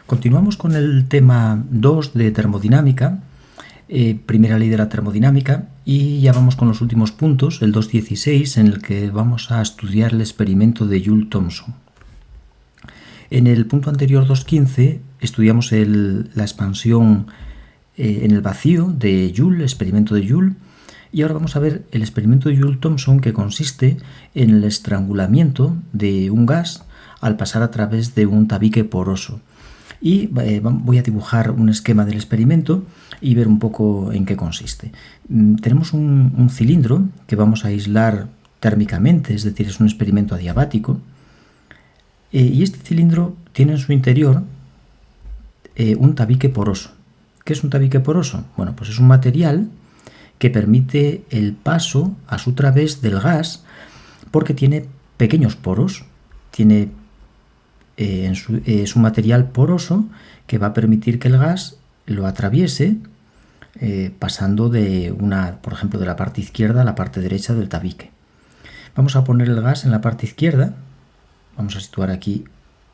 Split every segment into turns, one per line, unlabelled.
Continuamos con el tema 2 de termodinámica, primera ley de la termodinámica, y ya vamos con los últimos puntos, el 2.16, en el que vamos a estudiar el experimento de Joule-Thomson. En el punto anterior, 2.15, estudiamos la expansión en el vacío de Joule, el experimento de Joule, y ahora vamos a ver el experimento de Joule-Thomson, que consiste en el estrangulamiento de un gas al pasar a través de un tabique poroso. Y voy a dibujar un esquema del experimento y ver un poco en qué consiste. Tenemos un cilindro que vamos a aislar térmicamente, es decir, es un experimento adiabático, y este cilindro tiene en su interior un tabique poroso. ¿Qué es un tabique poroso? Bueno, pues es un material que permite el paso a su través del gas porque tiene pequeños poros, es un material poroso que va a permitir que el gas lo atraviese pasando por ejemplo, de la parte izquierda a la parte derecha del tabique. Vamos a poner el gas en la parte izquierda, vamos a situar aquí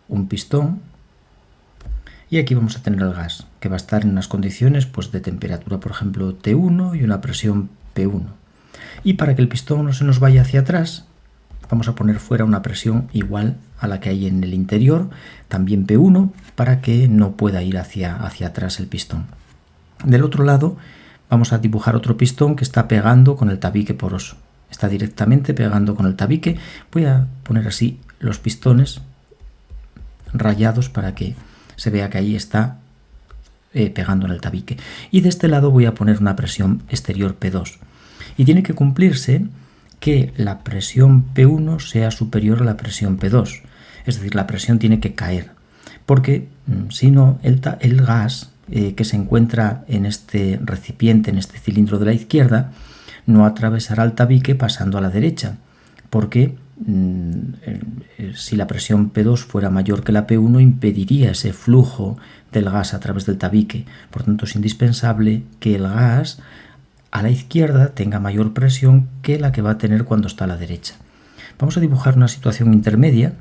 un pistón y aquí vamos a tener el gas, que va a estar en unas condiciones de temperatura, por ejemplo, T1 y una presión P1. Y para que el pistón no se nos vaya hacia atrás, vamos a poner fuera una presión igual a la que hay en el interior, también P1, para que no pueda ir hacia atrás el pistón. Del otro lado vamos a dibujar otro pistón que está pegando con el tabique poroso. Está directamente pegando con el tabique. Voy a poner así los pistones rayados para que se vea que ahí está pegando en el tabique. Y de este lado voy a poner una presión exterior P2. Y tiene que cumplirse que la presión P1 sea superior a la presión P2. Es decir, la presión tiene que caer, porque si no, el gas que se encuentra en este recipiente, en este cilindro de la izquierda, no atravesará el tabique pasando a la derecha, porque si la presión P2 fuera mayor que la P1, impediría ese flujo del gas a través del tabique. Por tanto, es indispensable que el gas a la izquierda tenga mayor presión que la que va a tener cuando está a la derecha. Vamos a dibujar una situación intermedia.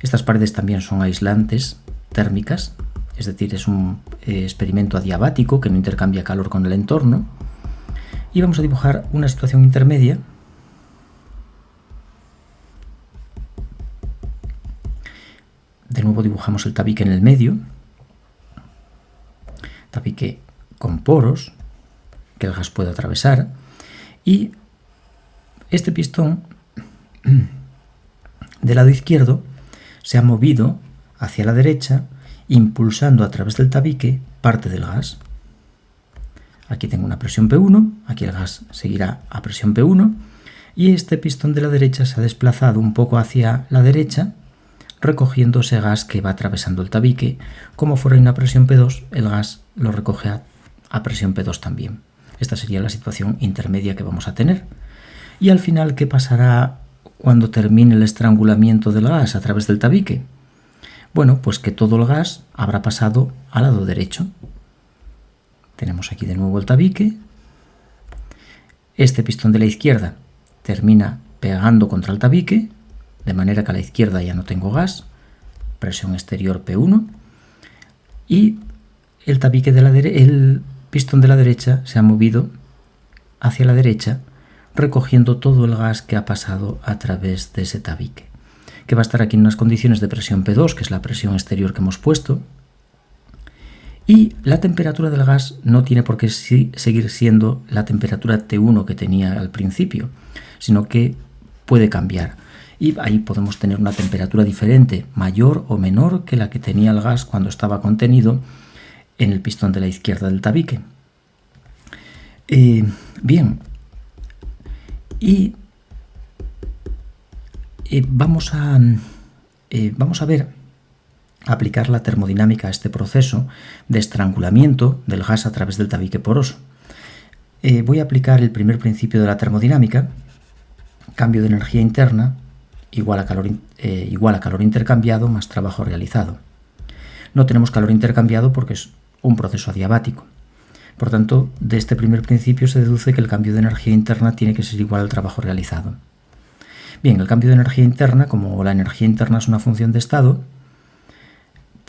Estas paredes también son aislantes térmicas, es decir, es un experimento adiabático que no intercambia calor con el entorno. Y vamos a dibujar una situación intermedia de nuevo dibujamos el tabique en el medio, tabique con poros que el gas puede atravesar, y este pistón del lado izquierdo se ha movido hacia la derecha, impulsando a través del tabique parte del gas. Aquí tengo una presión P1, aquí el gas seguirá a presión P1, y este pistón de la derecha se ha desplazado un poco hacia la derecha, recogiendo ese gas que va atravesando el tabique. Como fuera una presión P2, el gas lo recoge a presión P2 también. Esta sería la situación intermedia que vamos a tener. Y al final, ¿qué pasará cuando termine el estrangulamiento del gas a través del tabique? Bueno, pues que todo el gas habrá pasado al lado derecho. Tenemos aquí de nuevo el tabique. Este pistón de la izquierda termina pegando contra el tabique, de manera que a la izquierda ya no tengo gas, presión exterior P1, y el pistón de la derecha se ha movido hacia la derecha, recogiendo todo el gas que ha pasado a través de ese tabique, que va a estar aquí en unas condiciones de presión P2, que es la presión exterior que hemos puesto, y la temperatura del gas no tiene por qué seguir siendo la temperatura T1 que tenía al principio, sino que puede cambiar. Y ahí podemos tener una temperatura diferente, mayor o menor que la que tenía el gas cuando estaba contenido en el pistón de la izquierda del tabique. Bien, y vamos a ver, aplicar la termodinámica a este proceso de estrangulamiento del gas a través del tabique poroso. Voy a aplicar el primer principio de la termodinámica, cambio de energía interna igual a calor intercambiado más trabajo realizado. No tenemos calor intercambiado porque es un proceso adiabático. Por tanto, de este primer principio se deduce que el cambio de energía interna tiene que ser igual al trabajo realizado. Bien, el cambio de energía interna, como la energía interna es una función de estado,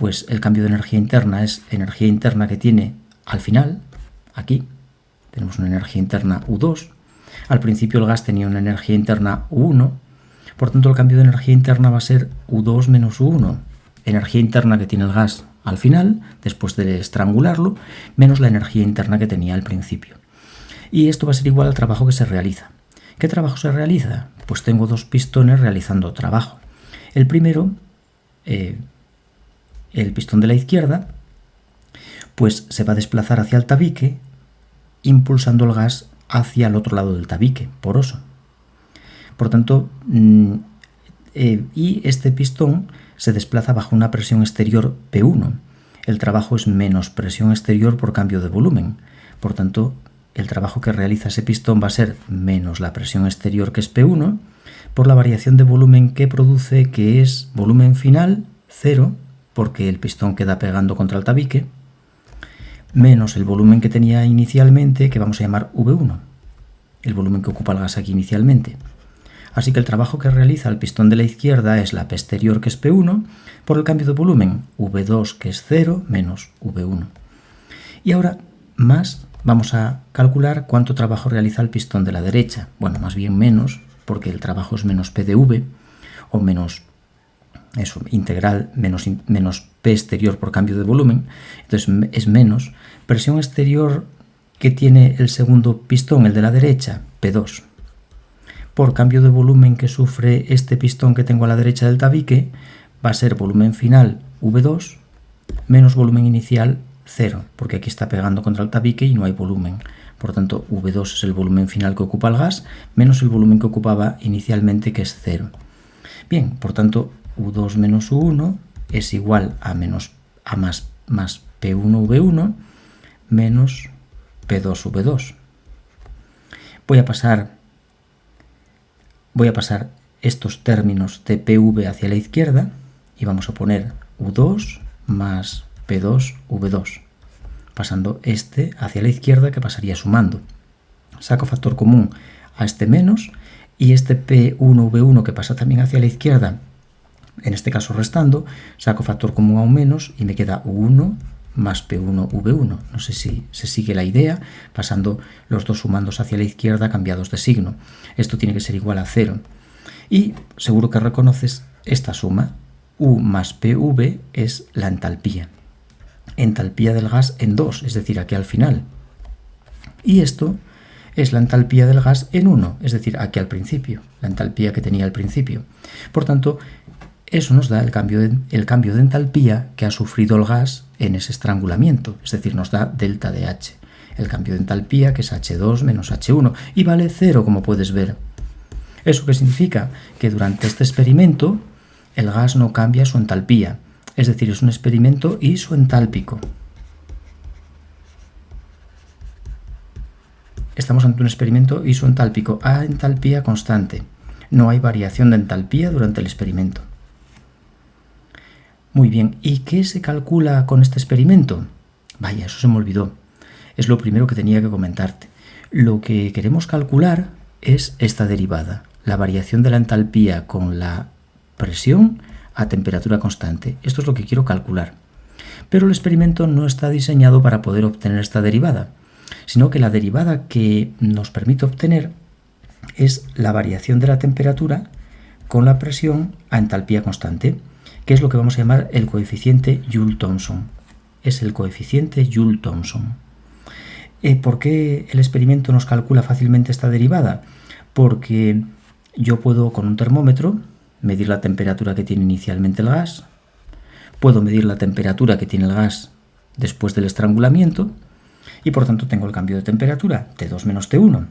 pues el cambio de energía interna es energía interna que tiene al final, aquí, tenemos una energía interna U2. Al principio el gas tenía una energía interna U1, por tanto el cambio de energía interna va a ser U2 menos U1, energía interna que tiene el gas al final, después de estrangularlo, menos la energía interna que tenía al principio. Y esto va a ser igual al trabajo que se realiza. ¿Qué trabajo se realiza? Pues tengo dos pistones realizando trabajo. El primero, el pistón de la izquierda, pues se va a desplazar hacia el tabique, impulsando el gas hacia el otro lado del tabique, poroso. Por tanto, y este pistón se desplaza bajo una presión exterior P1. El trabajo es menos presión exterior por cambio de volumen. Por tanto, el trabajo que realiza ese pistón va a ser menos la presión exterior, que es P1, por la variación de volumen que produce, que es volumen final, 0, porque el pistón queda pegando contra el tabique, menos el volumen que tenía inicialmente, que vamos a llamar V1, el volumen que ocupa el gas aquí inicialmente. Así que el trabajo que realiza el pistón de la izquierda es la P exterior, que es P1, por el cambio de volumen, V2, que es 0, menos V1. Y ahora más vamos a calcular cuánto trabajo realiza el pistón de la derecha. Bueno, más bien menos, porque el trabajo es menos P de V, o menos eso, integral, menos P exterior por cambio de volumen. Entonces es menos presión exterior que tiene el segundo pistón, el de la derecha, P2. Por cambio de volumen que sufre este pistón que tengo a la derecha del tabique, va a ser volumen final V2 menos volumen inicial 0, porque aquí está pegando contra el tabique y no hay volumen. Por tanto, V2 es el volumen final que ocupa el gas, menos el volumen que ocupaba inicialmente, que es 0. Bien, por tanto, U2 menos U1 es igual a más P1V1 menos P2V2. Voy a pasar estos términos de PV hacia la izquierda y vamos a poner U2 más P2V2, pasando este hacia la izquierda, que pasaría sumando. Saco factor común a este menos, y este P1V1 que pasa también hacia la izquierda, en este caso restando, saco factor común a un menos y me queda U1 más P1V1. No sé si se sigue la idea, pasando los dos sumandos hacia la izquierda cambiados de signo. Esto tiene que ser igual a 0. Y seguro que reconoces esta suma. U más PV es la entalpía. Entalpía del gas en 2, es decir, aquí al final. Y esto es la entalpía del gas en 1, es decir, aquí al principio, la entalpía que tenía al principio. Por tanto, eso nos da el cambio de entalpía que ha sufrido el gas en ese estrangulamiento, es decir, nos da delta de H. El cambio de entalpía, que es H2 menos H1, y vale 0, como puedes ver. ¿Eso qué significa? Que durante este experimento el gas no cambia su entalpía, es decir, es un experimento isoentálpico. Estamos ante un experimento isoentálpico a entalpía constante. No hay variación de entalpía durante el experimento. Muy bien, ¿y qué se calcula con este experimento? Vaya, eso se me olvidó. Es lo primero que tenía que comentarte. Lo que queremos calcular es esta derivada, la variación de la entalpía con la presión a temperatura constante. Esto es lo que quiero calcular. Pero el experimento no está diseñado para poder obtener esta derivada, sino que la derivada que nos permite obtener es la variación de la temperatura con la presión a entalpía constante, que es lo que vamos a llamar el coeficiente Joule-Thomson. Es el coeficiente Joule-Thomson. ¿Por qué el experimento nos calcula fácilmente esta derivada? Porque yo puedo, con un termómetro, medir la temperatura que tiene inicialmente el gas, puedo medir la temperatura que tiene el gas después del estrangulamiento, y por tanto tengo el cambio de temperatura, T2 menos T1.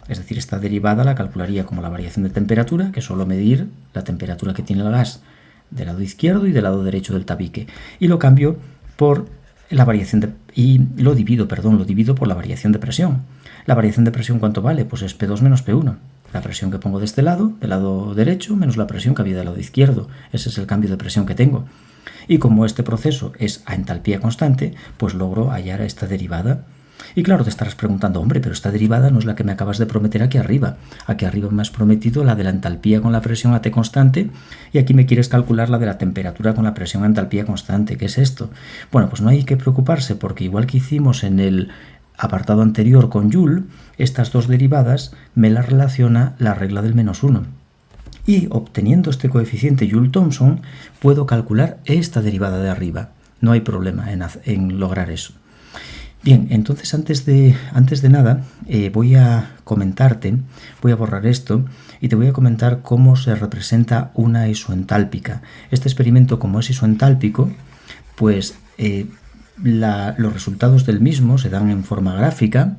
Es decir, esta derivada la calcularía como la variación de temperatura, que es solo medir la temperatura que tiene el gas del lado izquierdo y del lado derecho del tabique. Y lo cambio por la variación lo divido por la variación de presión. La variación de presión, ¿cuánto vale? Pues es P2 menos P1. La presión que pongo de este lado, del lado derecho, menos la presión que había del lado izquierdo. Ese es el cambio de presión que tengo. Y como este proceso es a entalpía constante, pues logro hallar esta derivada. Y claro, te estarás preguntando, hombre, pero esta derivada no es la que me acabas de prometer aquí arriba. Aquí arriba me has prometido la de la entalpía con la presión a T constante y aquí me quieres calcular la de la temperatura con la presión a entalpía constante. ¿Qué es esto? Bueno, pues no hay que preocuparse porque igual que hicimos en el apartado anterior con Joule, estas dos derivadas me las relaciona la regla del -1. Y obteniendo este coeficiente Joule-Thomson puedo calcular esta derivada de arriba. No hay problema en lograr eso. Bien, entonces antes de nada voy a borrar esto y te voy a comentar cómo se representa una isoentálpica. Este experimento, como es isoentálpico, pues los resultados del mismo se dan en forma gráfica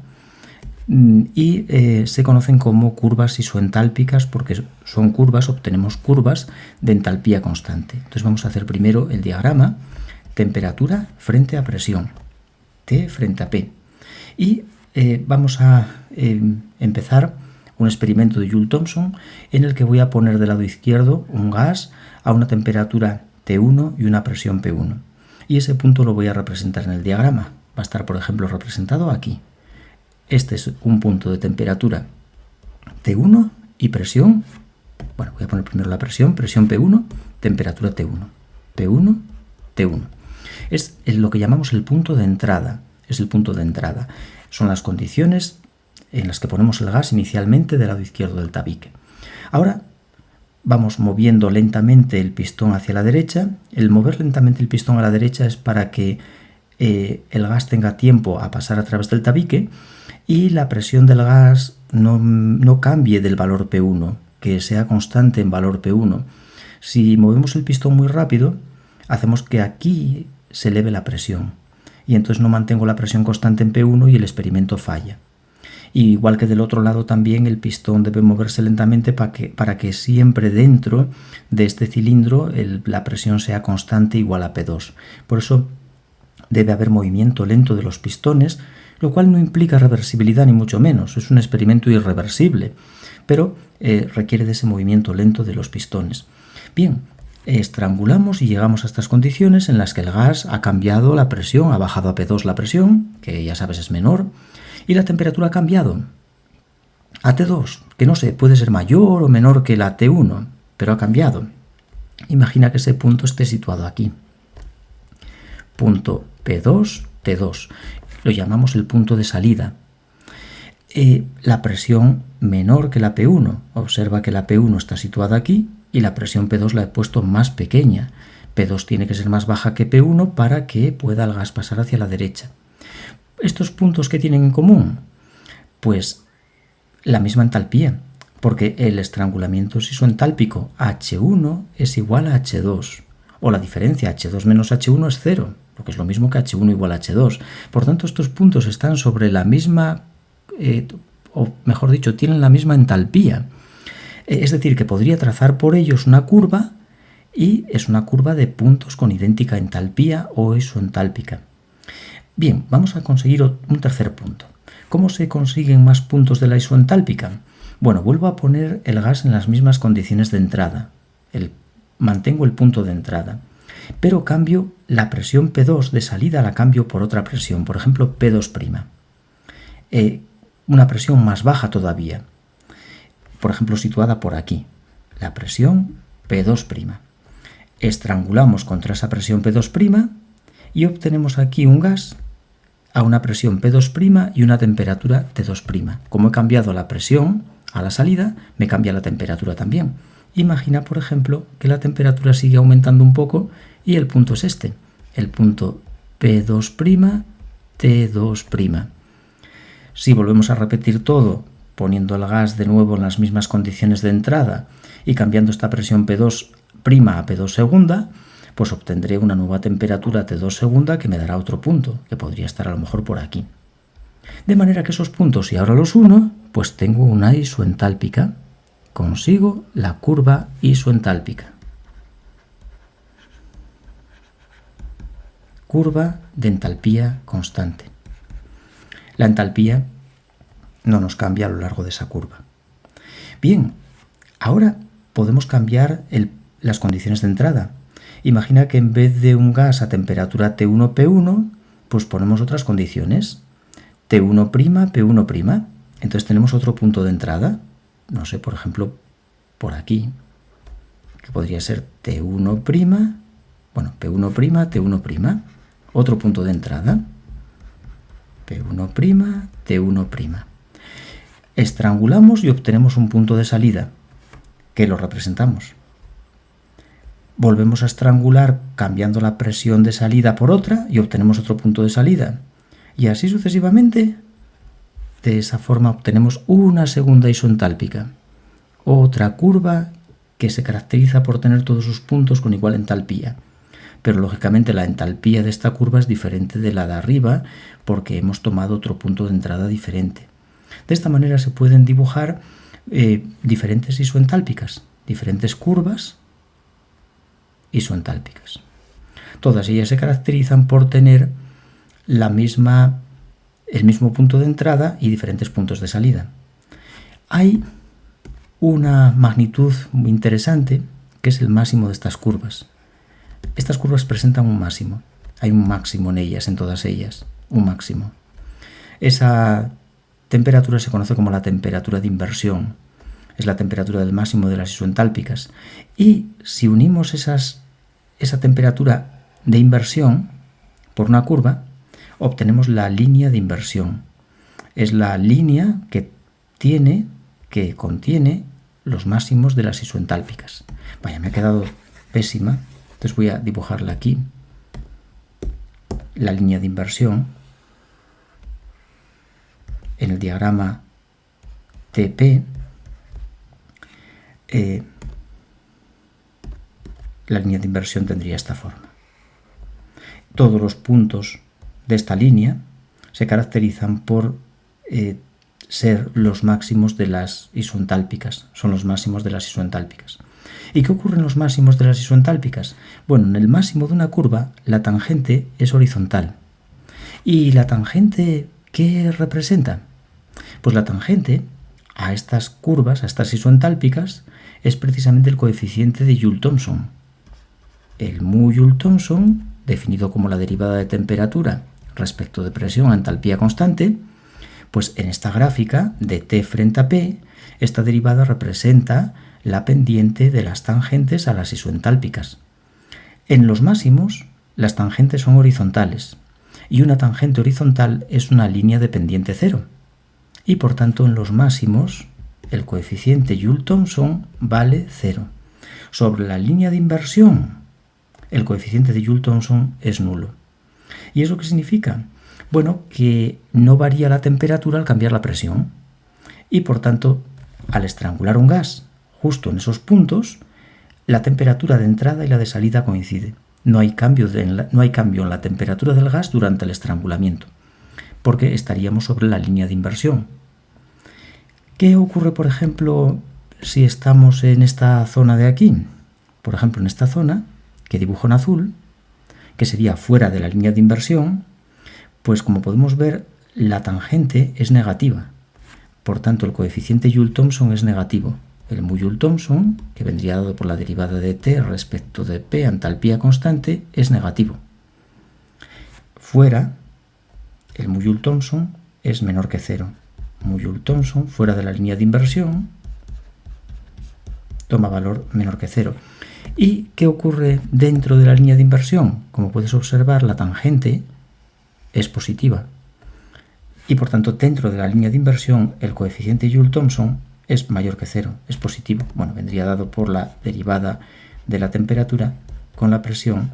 y se conocen como curvas isoentálpicas porque son curvas, obtenemos curvas de entalpía constante. Entonces vamos a hacer primero el diagrama, temperatura frente a presión. T frente a P. Y vamos a empezar un experimento de Joule-Thomson en el que voy a poner del lado izquierdo un gas a una temperatura T1 y una presión P1. Y ese punto lo voy a representar en el diagrama. Va a estar, por ejemplo, representado aquí. Este es un punto de temperatura T1 y presión. Bueno, voy a poner primero la presión P1, temperatura T1. P1, T1. Es lo que llamamos el punto de entrada. Es el punto de entrada. Son las condiciones en las que ponemos el gas inicialmente del lado izquierdo del tabique. Ahora vamos moviendo lentamente el pistón hacia la derecha. El mover lentamente el pistón a la derecha es para que el gas tenga tiempo a pasar a través del tabique y la presión del gas no cambie del valor P1, que sea constante en valor P1. Si movemos el pistón muy rápido, hacemos que aquí se eleve la presión y entonces no mantengo la presión constante en P1 y el experimento falla. Y igual que del otro lado también el pistón debe moverse lentamente para que siempre dentro de este cilindro la presión sea constante igual a P2. Por eso debe haber movimiento lento de los pistones, lo cual no implica reversibilidad ni mucho menos, es un experimento irreversible, pero requiere de ese movimiento lento de los pistones. Bien, estrangulamos y llegamos a estas condiciones en las que el gas ha cambiado la presión, ha bajado a P2 la presión, que ya sabes es menor, y la temperatura ha cambiado a T2, que no sé, puede ser mayor o menor que la T1, pero ha cambiado. Imagina que ese punto esté situado aquí. Punto P2, T2. Lo llamamos el punto de salida. La presión menor que la P1. Observa que la P1 está situada aquí y la presión P2 la he puesto más pequeña. P2 tiene que ser más baja que P1 para que pueda el gas pasar hacia la derecha. ¿Estos puntos qué tienen en común? Pues la misma entalpía, porque el estrangulamiento es isoentálpico. H1 es igual a H2, o la diferencia H2 menos H1 es 0, lo que es lo mismo que H1 igual a H2. Por tanto, estos puntos están sobre la misma, o mejor dicho, tienen la misma entalpía. Es decir, que podría trazar por ellos una curva y es una curva de puntos con idéntica entalpía o isoentálpica. Bien, vamos a conseguir un tercer punto. ¿Cómo se consiguen más puntos de la isoentálpica? Bueno, vuelvo a poner el gas en las mismas condiciones de entrada. Mantengo el punto de entrada, pero cambio la presión P2 de salida, la cambio por otra presión, por ejemplo P2'. Una presión más baja todavía, por ejemplo situada por aquí, la presión P2'. Estrangulamos contra esa presión P2' y obtenemos aquí un gas a una presión P2' y una temperatura T2'. Como he cambiado la presión a la salida, me cambia la temperatura también. Imagina, por ejemplo, que la temperatura sigue aumentando un poco y el punto es este, el punto P2', T2'. Si volvemos a repetir todo, poniendo el gas de nuevo en las mismas condiciones de entrada y cambiando esta presión P2' a P2 segunda, pues obtendré una nueva temperatura T2 segunda que me dará otro punto, que podría estar a lo mejor por aquí. De manera que esos puntos, si ahora los uno, pues tengo una isoentálpica. Consigo la curva isoentálpica. Curva de entalpía constante. La entalpía no nos cambia a lo largo de esa curva. Bien, ahora podemos cambiar las condiciones de entrada. Imagina que en vez de un gas a temperatura T1P1, pues ponemos otras condiciones. T1', P1'. Entonces tenemos otro punto de entrada, no sé, por ejemplo, por aquí, que podría ser T1', bueno, P1', T1', otro punto de entrada, P1', T1'. Estrangulamos y obtenemos un punto de salida, que lo representamos. Volvemos a estrangular cambiando la presión de salida por otra y obtenemos otro punto de salida. Y así sucesivamente. De esa forma obtenemos una segunda isoentálpica, otra curva que se caracteriza por tener todos sus puntos con igual entalpía. Pero lógicamente la entalpía de esta curva es diferente de la de arriba porque hemos tomado otro punto de entrada diferente. De esta manera se pueden dibujar diferentes isoentálpicas, diferentes curvas isoentálpicas. Todas ellas se caracterizan por tener el mismo punto de entrada y diferentes puntos de salida. Hay una magnitud muy interesante que es el máximo de estas curvas. Estas curvas presentan un máximo. Hay un máximo en ellas, en todas ellas, un máximo. Esa temperatura se conoce como la temperatura de inversión. Es la temperatura del máximo de las isoentálpicas. Y si unimos esa temperatura de inversión por una curva, obtenemos la línea de inversión. Es la línea que contiene los máximos de las isoentálpicas. Vaya, me ha quedado pésima, entonces voy a dibujarla aquí. La línea de inversión en el diagrama TP. La línea de inversión tendría esta forma. Todos los puntos de esta línea se caracterizan por ser los máximos de las isoentálpicas, son los máximos de las isoentálpicas. ¿Y qué ocurre en los máximos de las isoentálpicas? Bueno, en el máximo de una curva la tangente es horizontal. ¿Y la tangente qué representa? Pues la tangente a estas curvas, a estas isoentálpicas, es precisamente el coeficiente de Joule-Thomson. El mu Joule-Thomson, definido como la derivada de temperatura respecto de presión a entalpía constante, pues en esta gráfica de T frente a P, esta derivada representa la pendiente de las tangentes a las isoentálpicas. En los máximos, las tangentes son horizontales, y una tangente horizontal es una línea de pendiente cero. Y por tanto, en los máximos, el coeficiente Joule-Thomson vale 0. Sobre la línea de inversión, el coeficiente de Joule-Thomson es nulo. ¿Y eso qué significa? Bueno, que no varía la temperatura al cambiar la presión. Y por tanto, al estrangular un gas justo en esos puntos, la temperatura de entrada y la de salida coincide. No hay cambio en la temperatura del gas durante el estrangulamiento, porque estaríamos sobre la línea de inversión. ¿Qué ocurre, por ejemplo, si estamos en esta zona de aquí? Por ejemplo, en esta zona, que dibujo en azul, que sería fuera de la línea de inversión, pues como podemos ver, la tangente es negativa. Por tanto, el coeficiente Joule-Thomson es negativo. El mu Joule-Thomson, que vendría dado por la derivada de T respecto de P a entalpía constante, es negativo. Fuera, el mu Joule-Thomson es menor que 0. Mu Joule-Thomson, fuera de la línea de inversión, toma valor menor que 0. ¿Y qué ocurre dentro de la línea de inversión? Como puedes observar, la tangente es positiva. Y por tanto, dentro de la línea de inversión, el coeficiente Joule-Thomson es mayor que 0, es positivo. Bueno, vendría dado por la derivada de la temperatura con la presión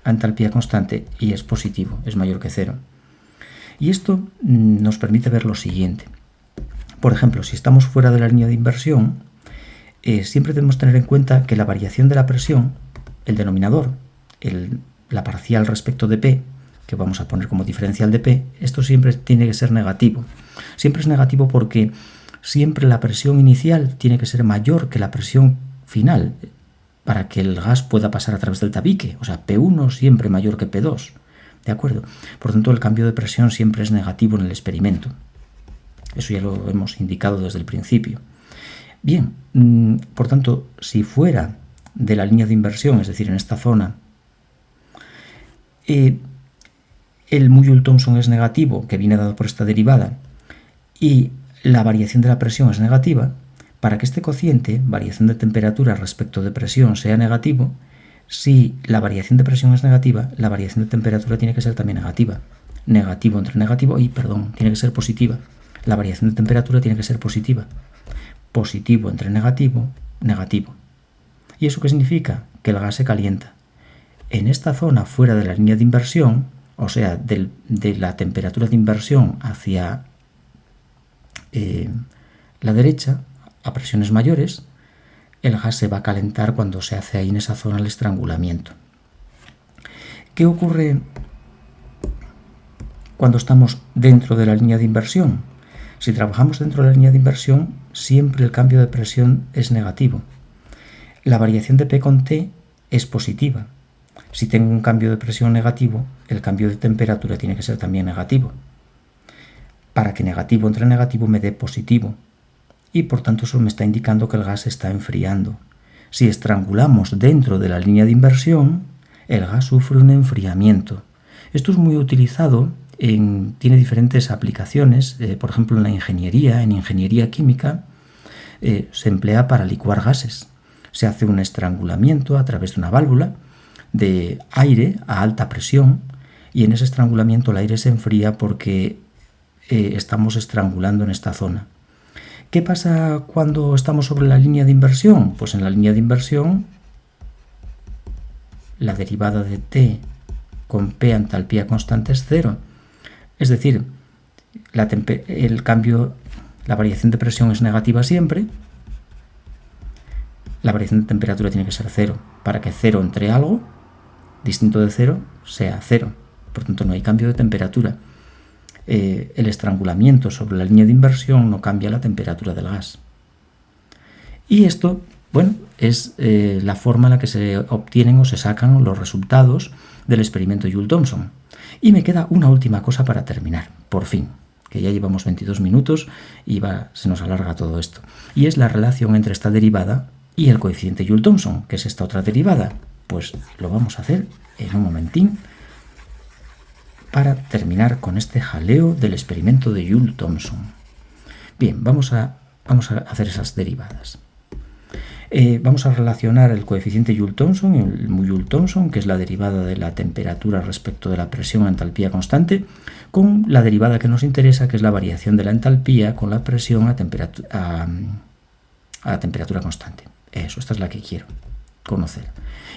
a entalpía constante y es positivo, es mayor que 0. Y esto nos permite ver lo siguiente. Por ejemplo, si estamos fuera de la línea de inversión, siempre debemos tener en cuenta que la variación de la presión, el denominador, la parcial respecto de P, que vamos a poner como diferencial de P, esto siempre tiene que ser negativo. Siempre es negativo porque siempre la presión inicial tiene que ser mayor que la presión final para que el gas pueda pasar a través del tabique. O sea, P1 siempre mayor que P2. ¿De acuerdo? Por tanto, el cambio de presión siempre es negativo en el experimento. Eso ya lo hemos indicado desde el principio. Bien, por tanto, si fuera de la línea de inversión, es decir, en esta zona, el mu Joule-Thomson es negativo, que viene dado por esta derivada, y la variación de la presión es negativa, para que este cociente, variación de temperatura respecto de presión, sea negativo, si la variación de presión es negativa, la variación de temperatura tiene que ser también negativa. Negativo entre negativo, tiene que ser positiva. La variación de temperatura tiene que ser positiva. Positivo entre negativo, negativo. ¿Y eso qué significa? Que el gas se calienta. En esta zona fuera de la línea de inversión, o sea, de la temperatura de inversión hacia la derecha, a presiones mayores, el gas se va a calentar cuando se hace ahí en esa zona el estrangulamiento. ¿Qué ocurre cuando estamos dentro de la línea de inversión? Si trabajamos dentro de la línea de inversión, siempre el cambio de presión es negativo. La variación de P con T es positiva. Si tengo un cambio de presión negativo, el cambio de temperatura tiene que ser también negativo, para que negativo entre negativo me dé positivo. Y por tanto eso me está indicando que el gas se está enfriando. Si estrangulamos dentro de la línea de inversión, el gas sufre un enfriamiento. Esto es muy utilizado, tiene diferentes aplicaciones, por ejemplo en ingeniería química, se emplea para licuar gases. Se hace un estrangulamiento a través de una válvula de aire a alta presión y en ese estrangulamiento el aire se enfría porque estamos estrangulando en esta zona. ¿Qué pasa cuando estamos sobre la línea de inversión? Pues en la línea de inversión la derivada de T con P entalpía constante es 0. Es decir, la variación de presión es negativa siempre. La variación de temperatura tiene que ser 0 para que 0 entre algo distinto de 0 sea 0. Por tanto, no hay cambio de temperatura. El estrangulamiento sobre la línea de inversión no cambia la temperatura del gas. Y esto, es la forma en la que se obtienen o se sacan los resultados del experimento Joule-Thomson. Y me queda una última cosa para terminar, por fin, que ya llevamos 22 minutos y se nos alarga todo esto. Y es la relación entre esta derivada y el coeficiente Joule-Thomson, que es esta otra derivada. Pues lo vamos a hacer en un momentín, para terminar con este jaleo del experimento de Joule-Thomson. Bien, vamos a hacer esas derivadas. Vamos a relacionar el coeficiente Joule-Thomson y el mu Joule-Thomson, que es la derivada de la temperatura respecto de la presión a entalpía constante, con la derivada que nos interesa, que es la variación de la entalpía con la presión a temperatura constante. Esta es la que quiero conocer.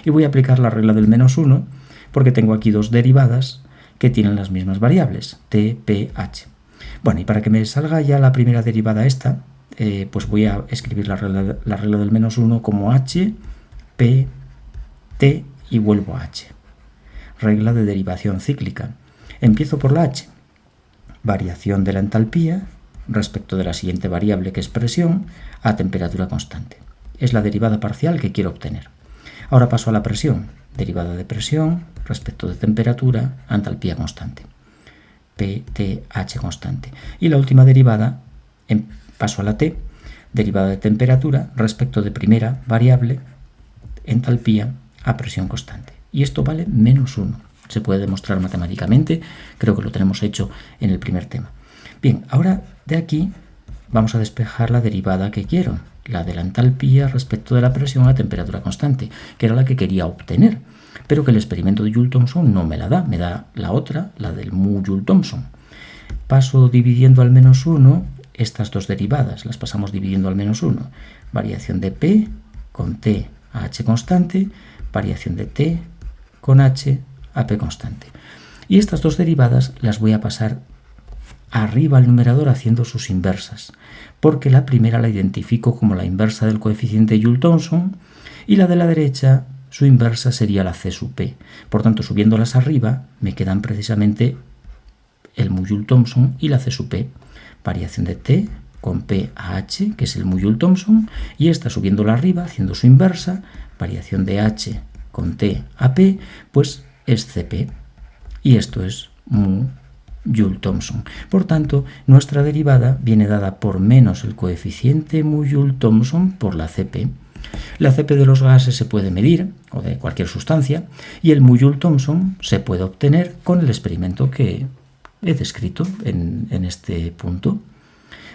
Y voy a aplicar la regla del -1, porque tengo aquí dos derivadas que tienen las mismas variables, t, p, h. Bueno, y para que me salga ya la primera derivada esta, pues voy a escribir la regla del -1 como h, p, t y vuelvo a h. Regla de derivación cíclica. Empiezo por la h. Variación de la entalpía respecto de la siguiente variable, que es presión, a temperatura constante. Es la derivada parcial que quiero obtener. Ahora paso a la presión. Derivada de presión respecto de temperatura a entalpía constante. P, T, H constante. Y la última derivada, paso a la T, derivada de temperatura respecto de primera variable, entalpía a presión constante. Y esto vale -1. Se puede demostrar matemáticamente, creo que lo tenemos hecho en el primer tema. Bien, ahora de aquí vamos a despejar la derivada que quiero, la de la entalpía respecto de la presión a temperatura constante, que era la que quería obtener, pero que el experimento de Joule-Thomson no me la da, me da la otra, la del mu Joule-Thomson. Paso dividiendo al -1 estas dos derivadas, las pasamos dividiendo al -1. Variación de P con T a H constante, variación de T con H a P constante. Y estas dos derivadas las voy a pasar arriba al numerador haciendo sus inversas, porque la primera la identifico como la inversa del coeficiente Joule-Thomson y la de la derecha, su inversa sería la C sub P. Por tanto, subiéndolas arriba, me quedan precisamente el mu Joule-Thomson y la C sub P. Variación de T con P a H, que es el mu Joule-Thomson, y esta subiéndola arriba, haciendo su inversa, variación de H con T a P, pues es Cp. Y esto es mu Joule-Thomson. Por tanto, nuestra derivada viene dada por menos el coeficiente mu Joule-Thomson por la Cp. La CP de los gases se puede medir, o de cualquier sustancia, y el mu Joule-Thomson se puede obtener con el experimento que he descrito en este punto.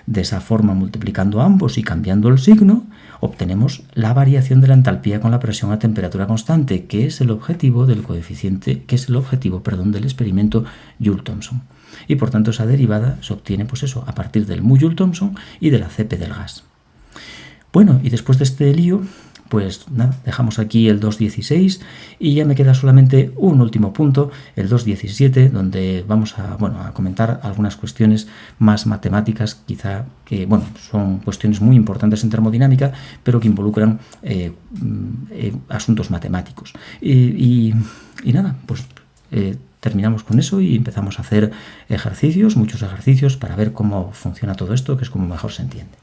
De esa forma, multiplicando ambos y cambiando el signo, obtenemos la variación de la entalpía con la presión a temperatura constante, que es el objetivo del del experimento Joule-Thomson. Y por tanto esa derivada se obtiene a partir del mu Joule-Thomson y de la CP del gas. Bueno, y después de este lío, pues nada, dejamos aquí el 2.16 y ya me queda solamente un último punto, el 2.17, donde vamos a comentar algunas cuestiones más matemáticas, quizá que son cuestiones muy importantes en termodinámica, pero que involucran asuntos matemáticos. Y nada, pues terminamos con eso y empezamos a hacer muchos ejercicios para ver cómo funciona todo esto, que es como mejor se entiende.